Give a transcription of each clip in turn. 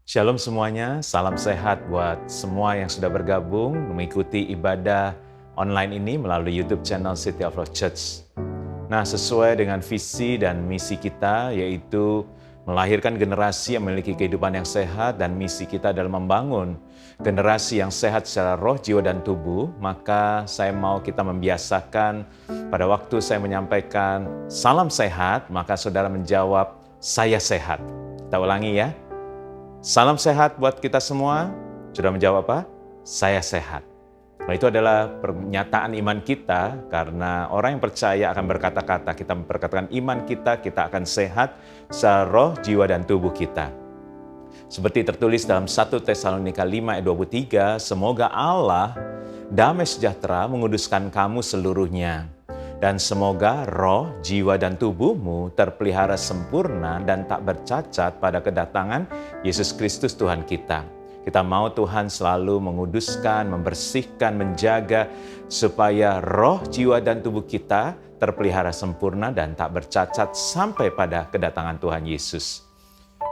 Shalom semuanya, salam sehat buat semua yang sudah bergabung mengikuti ibadah online ini melalui YouTube channel City of Love Church. Nah, sesuai dengan visi dan misi kita, yaitu melahirkan generasi yang memiliki kehidupan yang sehat, dan misi kita adalah membangun generasi yang sehat secara roh, jiwa, dan tubuh, maka saya mau kita membiasakan pada waktu saya menyampaikan salam sehat, maka saudara menjawab, saya sehat. Kita ulangi ya. Salam sehat buat kita semua. Sudah menjawab apa? Saya sehat. Nah, itu adalah pernyataan iman kita, karena orang yang percaya akan berkata-kata. Kita memperkatakan iman kita akan sehat secara roh, jiwa, dan tubuh kita. Seperti tertulis dalam 1 Tesalonika 5 ayat 23, semoga Allah damai sejahtera menguduskan kamu seluruhnya. Dan semoga roh, jiwa, dan tubuhmu terpelihara sempurna dan tak bercacat pada kedatangan Yesus Kristus Tuhan kita. Kita mau Tuhan selalu menguduskan, membersihkan, menjaga supaya roh, jiwa, dan tubuh kita terpelihara sempurna dan tak bercacat sampai pada kedatangan Tuhan Yesus.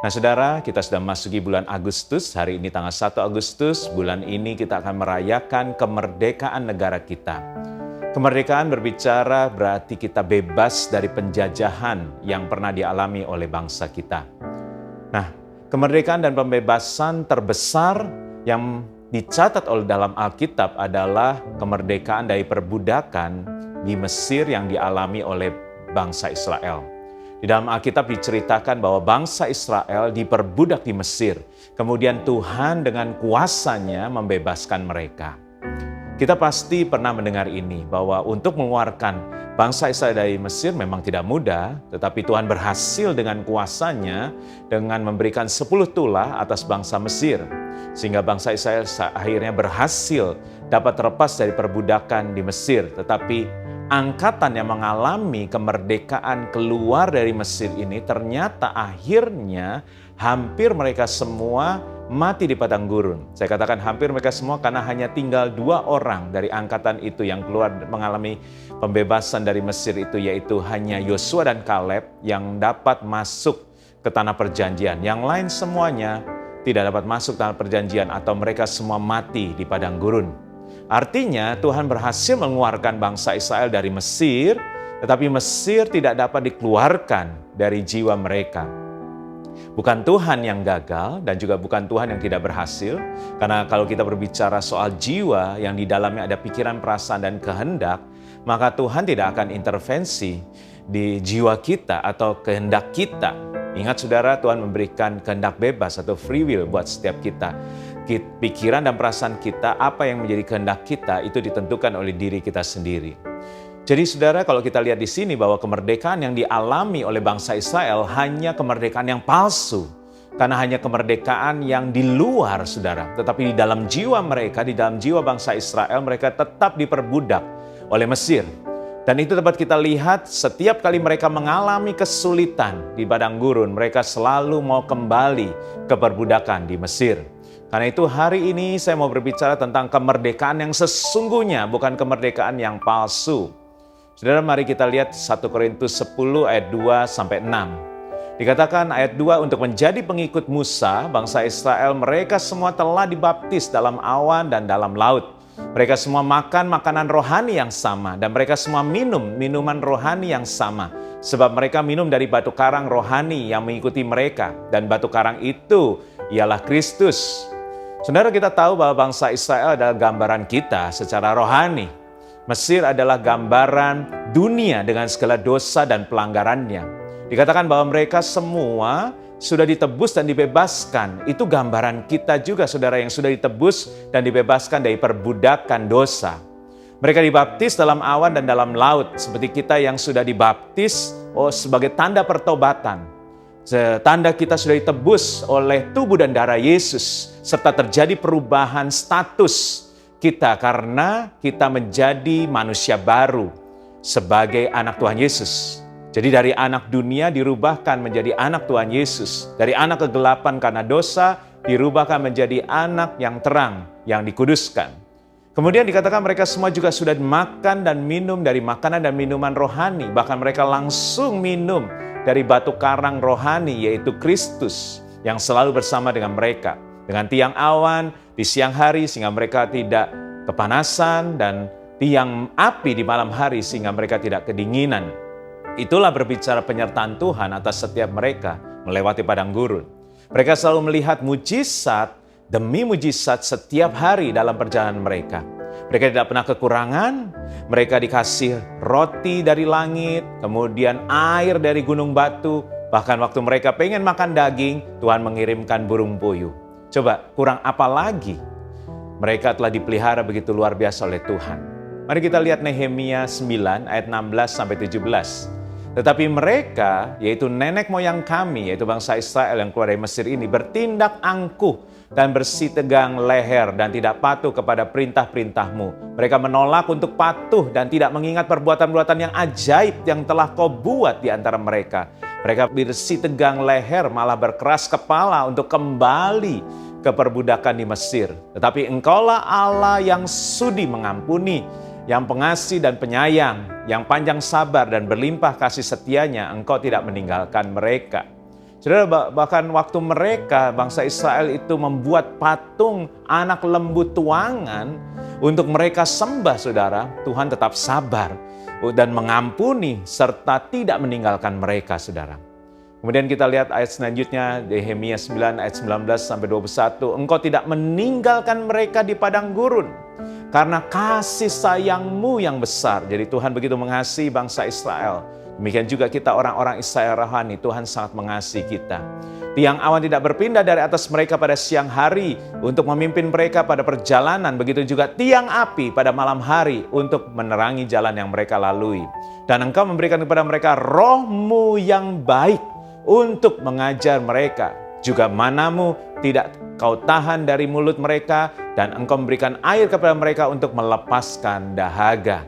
Nah saudara, kita sudah memasuki bulan Agustus. Hari ini tanggal 1 Agustus, bulan ini kita akan merayakan kemerdekaan negara kita. Kemerdekaan berbicara berarti kita bebas dari penjajahan yang pernah dialami oleh bangsa kita. Nah, kemerdekaan dan pembebasan terbesar yang dicatat oleh dalam Alkitab adalah kemerdekaan dari perbudakan di Mesir yang dialami oleh bangsa Israel. Di dalam Alkitab diceritakan bahwa bangsa Israel diperbudak di Mesir. Kemudian Tuhan dengan kuasanya membebaskan mereka. Kita pasti pernah mendengar ini, bahwa untuk mengeluarkan bangsa Israel dari Mesir memang tidak mudah, tetapi Tuhan berhasil dengan kuasanya dengan memberikan 10 tulah atas bangsa Mesir. Sehingga bangsa Israel akhirnya berhasil dapat terlepas dari perbudakan di Mesir. Tetapi angkatan yang mengalami kemerdekaan keluar dari Mesir ini ternyata akhirnya hampir mereka semua mati di padang gurun. Saya katakan hampir mereka semua karena hanya tinggal 2 orang dari angkatan itu yang keluar mengalami pembebasan dari Mesir itu, yaitu hanya Yosua dan Kaleb yang dapat masuk ke tanah perjanjian. Yang lain semuanya tidak dapat masuk tanah perjanjian atau mereka semua mati di padang gurun. Artinya Tuhan berhasil mengeluarkan bangsa Israel dari Mesir, tetapi Mesir tidak dapat dikeluarkan dari jiwa mereka. Bukan Tuhan yang gagal dan juga bukan Tuhan yang tidak berhasil. Karena kalau kita berbicara soal jiwa yang di dalamnya ada pikiran, perasaan, dan kehendak, maka Tuhan tidak akan intervensi di jiwa kita atau kehendak kita. Ingat saudara, Tuhan memberikan kehendak bebas atau free will buat setiap kita. Pikiran dan perasaan kita, apa yang menjadi kehendak kita, itu ditentukan oleh diri kita sendiri. Jadi saudara, kalau kita lihat di sini bahwa kemerdekaan yang dialami oleh bangsa Israel hanya kemerdekaan yang palsu. Karena hanya kemerdekaan yang di luar saudara. Tetapi di dalam jiwa mereka, di dalam jiwa bangsa Israel, mereka tetap diperbudak oleh Mesir. Dan itu dapat kita lihat setiap kali mereka mengalami kesulitan di padang gurun, mereka selalu mau kembali ke perbudakan di Mesir. Karena itu hari ini saya mau berbicara tentang kemerdekaan yang sesungguhnya, bukan kemerdekaan yang palsu. Saudara, mari kita lihat 1 Korintus 10 ayat 2-6. Dikatakan ayat 2, untuk menjadi pengikut Musa, bangsa Israel, mereka semua telah dibaptis dalam awan dan dalam laut. Mereka semua makan makanan rohani yang sama, dan mereka semua minum minuman rohani yang sama. Sebab mereka minum dari batu karang rohani yang mengikuti mereka, dan batu karang itu ialah Kristus. Saudara, kita tahu bahwa bangsa Israel adalah gambaran kita secara rohani. Mesir adalah gambaran dunia dengan segala dosa dan pelanggarannya. Dikatakan bahwa mereka semua sudah ditebus dan dibebaskan. Itu gambaran kita juga saudara, yang sudah ditebus dan dibebaskan dari perbudakan dosa. Mereka dibaptis dalam awan dan dalam laut, seperti kita yang sudah dibaptis sebagai tanda pertobatan. Tanda kita sudah ditebus oleh tubuh dan darah Yesus, serta terjadi perubahan status kita karena kita menjadi manusia baru sebagai anak Tuhan Yesus. Jadi dari anak dunia dirubahkan menjadi anak Tuhan Yesus. Dari anak kegelapan karena dosa dirubahkan menjadi anak yang terang, yang dikuduskan. Kemudian dikatakan mereka semua juga sudah makan dan minum dari makanan dan minuman rohani. Bahkan mereka langsung minum dari batu karang rohani, yaitu Kristus. yang selalu bersama dengan mereka. Dengan tiang awan di siang hari sehingga mereka tidak kepanasan dan tiang api di malam hari sehingga mereka tidak kedinginan. Itulah berbicara penyertaan Tuhan atas setiap mereka melewati padang gurun. Mereka selalu melihat mujizat demi mujizat setiap hari dalam perjalanan mereka. Mereka tidak pernah kekurangan, mereka dikasih roti dari langit, kemudian air dari gunung batu, bahkan waktu mereka pengen makan daging, Tuhan mengirimkan burung puyuh. Coba, kurang apa lagi? Mereka telah dipelihara begitu luar biasa oleh Tuhan. Mari kita lihat Nehemia 9 ayat 16-17. Tetapi mereka, yaitu nenek moyang kami, yaitu bangsa Israel yang keluar dari Mesir ini, bertindak angkuh dan bersitegang leher dan tidak patuh kepada perintah-perintahmu. Mereka menolak untuk patuh dan tidak mengingat perbuatan-perbuatan yang ajaib yang telah kau buat di antara mereka. Mereka bersitegang leher, malah berkeras kepala untuk kembali ke perbudakan di Mesir. Tetapi engkaulah Allah yang sudi mengampuni, yang pengasih dan penyayang, yang panjang sabar dan berlimpah kasih setianya, engkau tidak meninggalkan mereka. Saudara, bahkan waktu mereka, bangsa Israel itu membuat patung anak lembu tuangan untuk mereka sembah, saudara, Tuhan tetap sabar dan mengampuni serta tidak meninggalkan mereka, saudara. Kemudian kita lihat ayat selanjutnya, Nehemia 9 ayat 19-21, engkau tidak meninggalkan mereka di padang gurun karena kasih sayangmu yang besar. Jadi Tuhan begitu mengasihi bangsa Israel. Demikian juga kita orang-orang Israel rohani, Tuhan sangat mengasihi kita. Tiang awan tidak berpindah dari atas mereka pada siang hari untuk memimpin mereka pada perjalanan. Begitu juga tiang api pada malam hari untuk menerangi jalan yang mereka lalui. Dan engkau memberikan kepada mereka roh-Mu yang baik untuk mengajar mereka. Juga manamu tidak kau tahan dari mulut mereka, dan engkau memberikan air kepada mereka untuk melepaskan dahaga.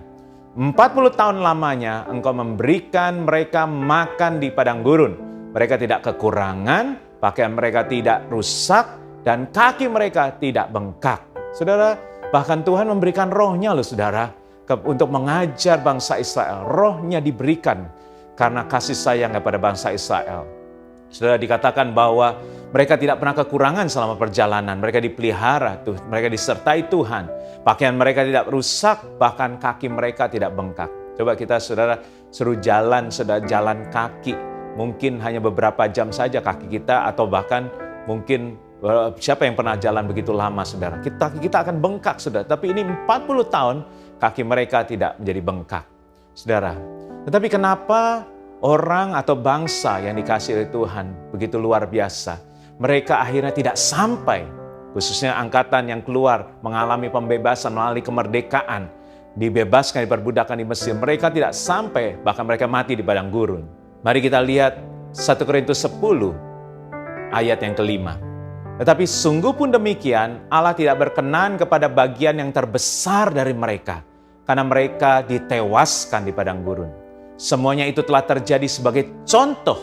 40 tahun lamanya engkau memberikan mereka makan di padang gurun. Mereka tidak kekurangan, pakaian mereka tidak rusak, dan kaki mereka tidak bengkak. Saudara, bahkan Tuhan memberikan rohnya loh saudara, untuk mengajar bangsa Israel. Rohnya diberikan karena kasih sayang kepada bangsa Israel. Saudara, dikatakan bahwa mereka tidak pernah kekurangan selama perjalanan. Mereka dipelihara, mereka disertai Tuhan. Pakaian mereka tidak rusak, bahkan kaki mereka tidak bengkak. Coba kita saudara suruh jalan, saudara jalan kaki. Mungkin hanya beberapa jam saja kaki kita, atau bahkan mungkin siapa yang pernah jalan begitu lama saudara. Kaki kita akan bengkak saudara. Tapi ini 40 tahun kaki mereka tidak menjadi bengkak. Saudara, tetapi kenapa orang atau bangsa yang dikasihi oleh Tuhan begitu luar biasa, mereka akhirnya tidak sampai, khususnya angkatan yang keluar mengalami pembebasan melalui kemerdekaan, dibebaskan dari perbudakan di Mesir, mereka tidak sampai, bahkan mereka mati di padang gurun. Mari kita lihat 1 Korintus 10 ayat yang kelima. Tetapi sungguh pun demikian, Allah tidak berkenan kepada bagian yang terbesar dari mereka, karena mereka ditewaskan di padang gurun. Semuanya itu telah terjadi sebagai contoh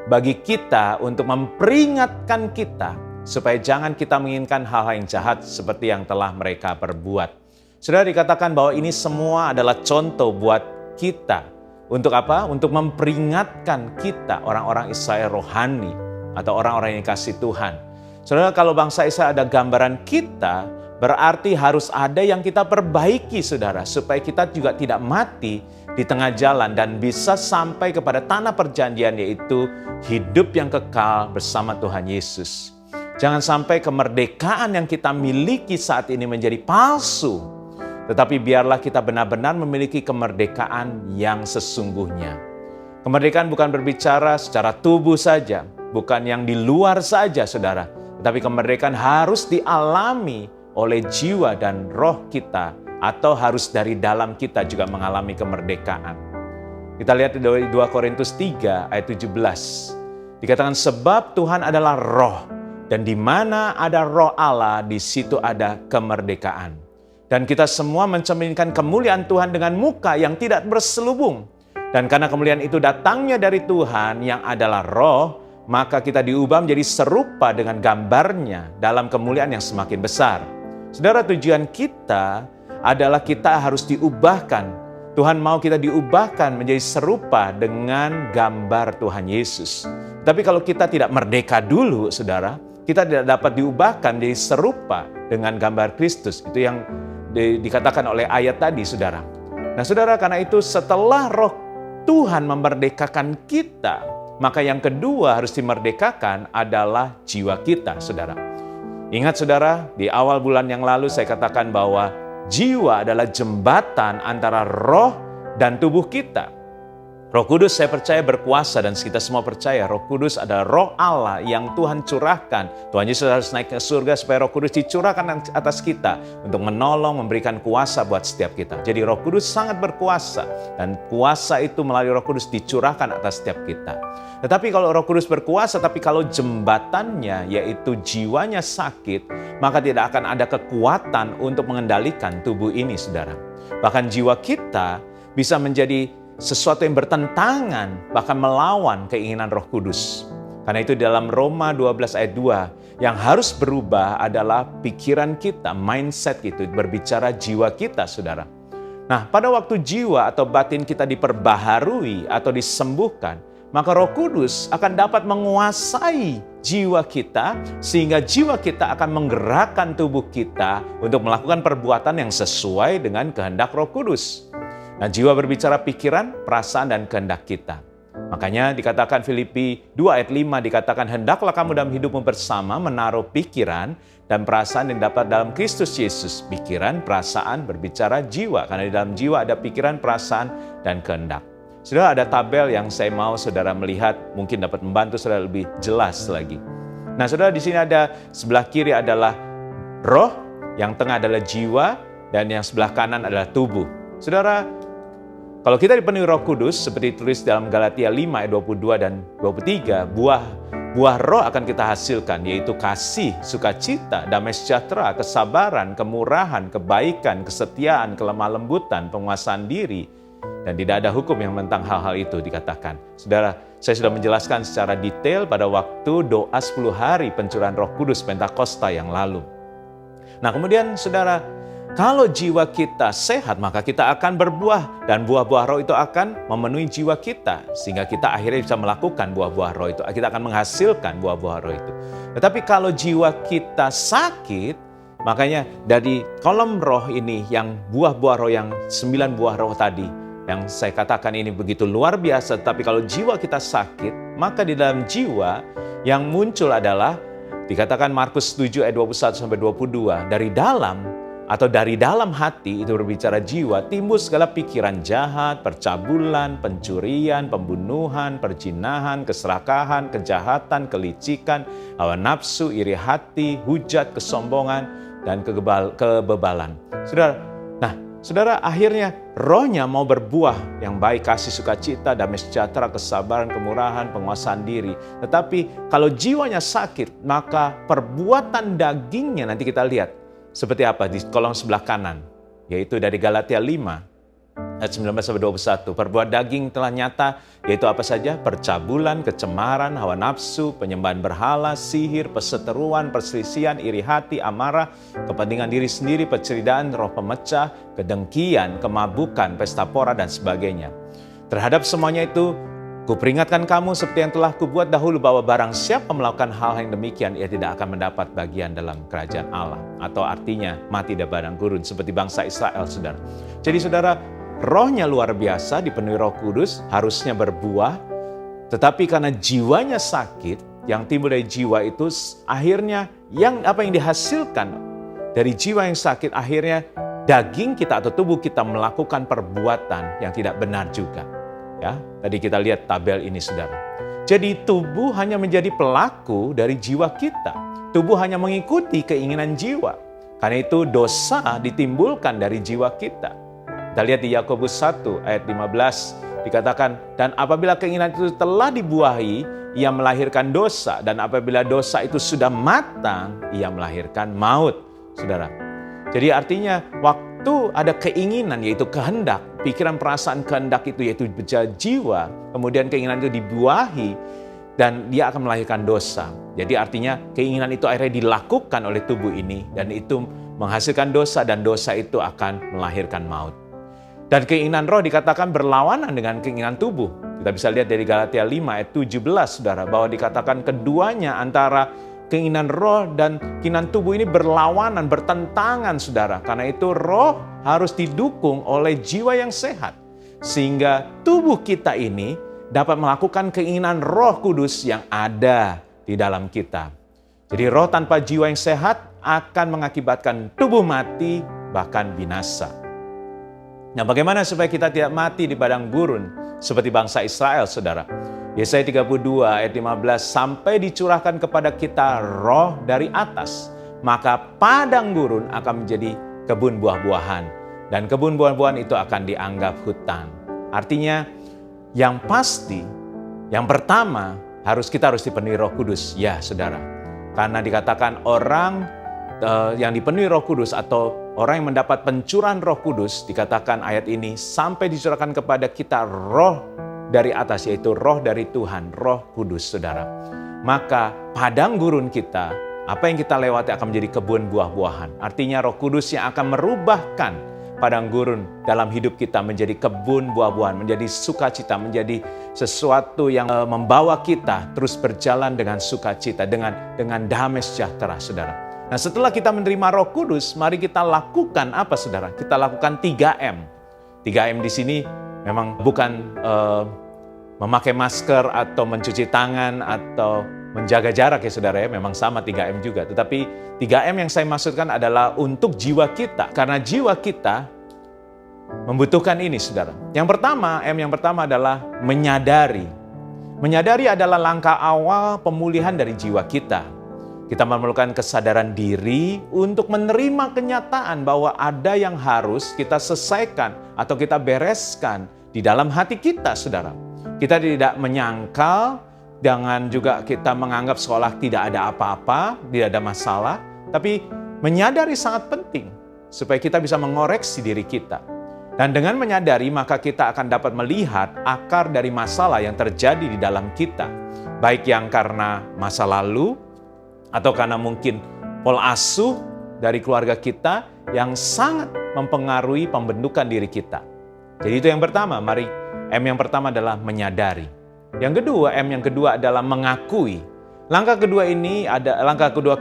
bagi kita untuk memperingatkan kita supaya jangan kita menginginkan hal-hal yang jahat seperti yang telah mereka perbuat. Sudah dikatakan bahwa ini semua adalah contoh buat kita. Untuk apa? Untuk memperingatkan kita, orang-orang Israel rohani atau orang-orang yang dikasihi Tuhan. Saudara, kalau bangsa Israel ada gambaran kita, berarti harus ada yang kita perbaiki, saudara, supaya kita juga tidak mati di tengah jalan dan bisa sampai kepada tanah perjanjian, yaitu hidup yang kekal bersama Tuhan Yesus. Jangan sampai kemerdekaan yang kita miliki saat ini menjadi palsu, tetapi biarlah kita benar-benar memiliki kemerdekaan yang sesungguhnya. Kemerdekaan bukan berbicara secara tubuh saja, bukan yang di luar saja, saudara, tetapi kemerdekaan harus dialami oleh jiwa dan roh kita, atau harus dari dalam kita juga mengalami kemerdekaan. Kita lihat di 2 Korintus 3 ayat 17. Dikatakan sebab Tuhan adalah roh, dan di mana ada roh Allah, di situ ada kemerdekaan. Dan kita semua mencerminkan kemuliaan Tuhan dengan muka yang tidak berselubung. Dan karena kemuliaan itu datangnya dari Tuhan yang adalah roh, maka kita diubah menjadi serupa dengan gambarnya dalam kemuliaan yang semakin besar. Saudara, tujuan kita adalah kita harus diubahkan Tuhan mau kita diubahkan menjadi serupa dengan gambar Tuhan Yesus. Tapi kalau kita tidak merdeka dulu, saudara, kita tidak dapat diubahkan menjadi serupa dengan gambar Kristus. Itu yang dikatakan oleh ayat tadi, saudara. Nah, saudara, karena itu setelah Roh Tuhan memerdekakan kita, maka yang kedua harus dimerdekakan adalah jiwa kita, saudara. Ingat, saudara, di awal bulan yang lalu saya katakan bahwa jiwa adalah jembatan antara roh dan tubuh kita. Roh Kudus saya percaya berkuasa dan kita semua percaya Roh Kudus adalah Roh Allah yang Tuhan curahkan. Tuhan Yesus harus naik ke surga supaya Roh Kudus dicurahkan atas kita untuk menolong, memberikan kuasa buat setiap kita. Jadi Roh Kudus sangat berkuasa dan kuasa itu melalui Roh Kudus dicurahkan atas setiap kita. Tetapi kalau Roh Kudus berkuasa, tapi kalau jembatannya yaitu jiwanya sakit, maka tidak akan ada kekuatan untuk mengendalikan tubuh ini, saudara. Bahkan jiwa kita bisa menjadi sesuatu yang bertentangan, bahkan melawan keinginan Roh Kudus. Karena itu dalam Roma 12 ayat 2, yang harus berubah adalah pikiran kita, mindset itu, berbicara jiwa kita, saudara. Nah, pada waktu jiwa atau batin kita diperbaharui atau disembuhkan, maka Roh Kudus akan dapat menguasai jiwa kita, sehingga jiwa kita akan menggerakkan tubuh kita untuk melakukan perbuatan yang sesuai dengan kehendak Roh Kudus. Nah, jiwa berbicara pikiran, perasaan, dan kehendak kita. Makanya dikatakan Filipi 2 ayat 5 dikatakan, hendaklah kamu dalam hidupmu bersama menaruh pikiran dan perasaan yang dapat dalam Kristus Yesus. Pikiran, perasaan, berbicara jiwa. Karena di dalam jiwa ada pikiran, perasaan, dan kehendak. Saudara, ada tabel yang saya mau saudara melihat, mungkin dapat membantu saudara lebih jelas lagi. Nah, saudara, di sini ada sebelah kiri adalah roh, yang tengah adalah jiwa, dan yang sebelah kanan adalah tubuh. Saudara, kalau kita dipenuhi Roh Kudus, seperti tulis dalam Galatia 5 ayat 22 dan 23, buah roh akan kita hasilkan, yaitu kasih, sukacita, damai sejahtera, kesabaran, kemurahan, kebaikan, kesetiaan, kelemah lembutan, penguasaan diri, dan tidak ada hukum yang menentang hal-hal itu dikatakan. Saudara, saya sudah menjelaskan secara detail pada waktu doa 10 hari pencurahan Roh Kudus Pentakosta yang lalu. Nah, kemudian saudara, kalau jiwa kita sehat, maka kita akan berbuah. Dan buah-buah roh itu akan memenuhi jiwa kita. Sehingga kita akhirnya bisa melakukan buah-buah roh itu. Kita akan menghasilkan buah-buah roh itu. Tetapi kalau jiwa kita sakit, makanya dari kolom roh ini, yang buah-buah roh yang 9 buah roh tadi, yang saya katakan ini begitu luar biasa. Tapi kalau jiwa kita sakit, maka di dalam jiwa yang muncul adalah, dikatakan Markus 7 ayat 21-22, dari dalam hati, itu berbicara jiwa, timbul segala pikiran jahat, percabulan, pencurian, pembunuhan, perzinahan, keserakahan, kejahatan, kelicikan, hawa nafsu, iri hati, hujat, kesombongan, dan kebebalan. Saudara, akhirnya rohnya mau berbuah yang baik, kasih, sukacita, damai sejahtera, kesabaran, kemurahan, penguasaan diri. Tetapi kalau jiwanya sakit, maka perbuatan dagingnya nanti kita lihat seperti apa di kolom sebelah kanan, yaitu dari Galatia 5 ayat 19-21. Perbuatan daging telah nyata, yaitu apa saja? Percabulan, kecemaran, hawa nafsu, penyembahan berhala, sihir, perseteruan, perselisihan, iri hati, amarah, kepentingan diri sendiri, penceritaan, roh pemecah, kedengkian, kemabukan, pesta pora, dan sebagainya. Terhadap semuanya itu, kuperingatkan kamu seperti yang telah kubuat dahulu, bahwa barang siapa melakukan hal yang demikian, ia tidak akan mendapat bagian dalam kerajaan Allah. Atau artinya, mati dan padang gurun, seperti bangsa Israel, saudara. Jadi saudara, rohnya luar biasa, dipenuhi Roh Kudus, harusnya berbuah. Tetapi karena jiwanya sakit, yang timbul dari jiwa itu, akhirnya apa yang dihasilkan dari jiwa yang sakit, akhirnya daging kita atau tubuh kita melakukan perbuatan yang tidak benar juga. Ya, tadi kita lihat tabel ini, saudara. Jadi tubuh hanya menjadi pelaku dari jiwa kita. Tubuh hanya mengikuti keinginan jiwa. Karena itu dosa ditimbulkan dari jiwa kita. Kita lihat di Yakobus 1 ayat 15 dikatakan, dan apabila keinginan itu telah dibuahi, ia melahirkan dosa. Dan apabila dosa itu sudah matang, ia melahirkan maut, saudara. Jadi artinya waktu ada keinginan, yaitu kehendak, pikiran, perasaan, kehendak itu yaitu jiwa, kemudian keinginan itu dibuahi dan dia akan melahirkan dosa. Jadi artinya keinginan itu akhirnya dilakukan oleh tubuh ini dan itu menghasilkan dosa, dan dosa itu akan melahirkan maut. Dan keinginan roh dikatakan berlawanan dengan keinginan tubuh. Kita bisa lihat dari Galatia 5 ayat 17, saudara, bahwa dikatakan keduanya antara keinginan roh dan keinginan tubuh ini berlawanan, bertentangan, saudara. Karena itu roh harus didukung oleh jiwa yang sehat. Sehingga tubuh kita ini dapat melakukan keinginan Roh Kudus yang ada di dalam kita. Jadi roh tanpa jiwa yang sehat akan mengakibatkan tubuh mati, bahkan binasa. Nah, bagaimana supaya kita tidak mati di padang gurun seperti bangsa Israel, saudara? Yesaya 32 ayat 15, sampai dicurahkan kepada kita roh dari atas, maka padang gurun akan menjadi kebun buah-buahan, dan kebun buah-buahan itu akan dianggap hutan. Artinya, yang pasti, yang pertama, kita harus dipenuhi Roh Kudus, ya saudara. Karena dikatakan orang yang dipenuhi Roh Kudus atau orang yang mendapat pencurahan Roh Kudus, dikatakan ayat ini, sampai dicurahkan kepada kita roh dari atas, yaitu roh dari Tuhan, Roh Kudus, saudara. Maka padang gurun kita, apa yang kita lewati akan menjadi kebun buah-buahan. Artinya Roh Kudus yang akan merubahkan padang gurun dalam hidup kita menjadi kebun buah-buahan, menjadi sukacita, menjadi sesuatu yang membawa kita terus berjalan dengan sukacita, dengan damai sejahtera, saudara. Nah, setelah kita menerima Roh Kudus, mari kita lakukan apa, saudara? Kita lakukan 3M. 3M di sini memang bukan memakai masker atau mencuci tangan atau menjaga jarak, ya saudara, ya. Memang sama 3M juga. Tetapi 3M yang saya maksudkan adalah untuk jiwa kita. Karena jiwa kita membutuhkan ini, saudara. Yang pertama, M yang pertama adalah menyadari. Menyadari adalah langkah awal pemulihan dari jiwa kita. Kita memerlukan kesadaran diri untuk menerima kenyataan bahwa ada yang harus kita selesaikan atau kita bereskan di dalam hati kita, saudara. Kita tidak menyangkal, jangan juga kita menganggap seolah tidak ada apa-apa, tidak ada masalah. Tapi menyadari sangat penting supaya kita bisa mengoreksi diri kita. Dan dengan menyadari, maka kita akan dapat melihat akar dari masalah yang terjadi di dalam kita. Baik yang karena masa lalu, atau karena mungkin pola asuh dari keluarga kita yang sangat mempengaruhi pembentukan diri kita. Jadi itu yang pertama, mari M yang pertama adalah menyadari. Yang kedua, M yang kedua adalah mengakui. Langkah kedua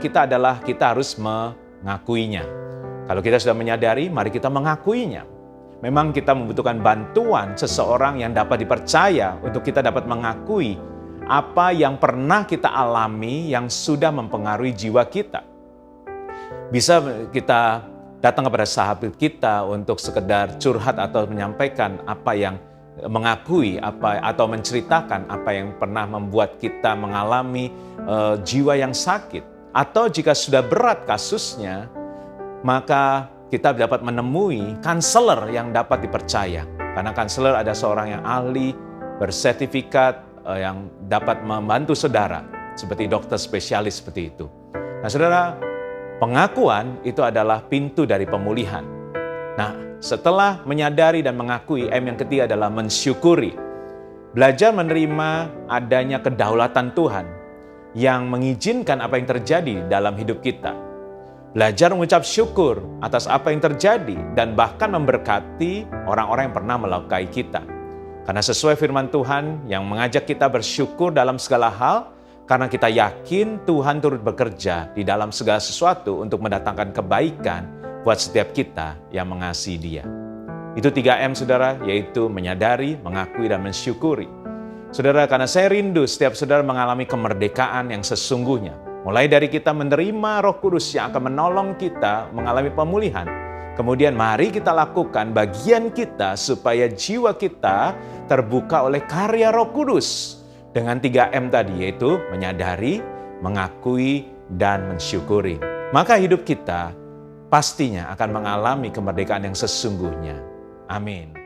kita adalah kita harus mengakuinya. Kalau kita sudah menyadari, mari kita mengakuinya. Memang kita membutuhkan bantuan seseorang yang dapat dipercaya untuk kita dapat mengakui apa yang pernah kita alami yang sudah mempengaruhi jiwa kita. Bisa kita datang kepada sahabat kita untuk sekedar curhat atau menyampaikan apa yang mengakui atau menceritakan apa yang pernah membuat kita mengalami jiwa yang sakit. Atau jika sudah berat kasusnya, maka kita dapat menemui konselor yang dapat dipercaya. Karena konselor ada seorang yang ahli, bersertifikat, yang dapat membantu saudara, seperti dokter spesialis seperti itu. Nah, saudara, pengakuan itu adalah pintu dari pemulihan. Nah, setelah menyadari dan mengakui, M yang ketiga adalah mensyukuri. Belajar menerima adanya kedaulatan Tuhan yang mengizinkan apa yang terjadi dalam hidup kita. Belajar mengucap syukur atas apa yang terjadi dan bahkan memberkati orang-orang yang pernah melukai kita. Karena sesuai firman Tuhan yang mengajak kita bersyukur dalam segala hal, karena kita yakin Tuhan turut bekerja di dalam segala sesuatu untuk mendatangkan kebaikan buat setiap kita yang mengasihi Dia. Itu 3M, saudara, yaitu menyadari, mengakui, dan mensyukuri. Saudara, karena saya rindu setiap saudara mengalami kemerdekaan yang sesungguhnya. Mulai dari kita menerima Roh Kudus yang akan menolong kita mengalami pemulihan. Kemudian mari kita lakukan bagian kita supaya jiwa kita terbuka oleh karya Roh Kudus. Dengan 3M tadi, yaitu menyadari, mengakui, dan mensyukuri. Maka hidup kita pastinya akan mengalami kemerdekaan yang sesungguhnya. Amin.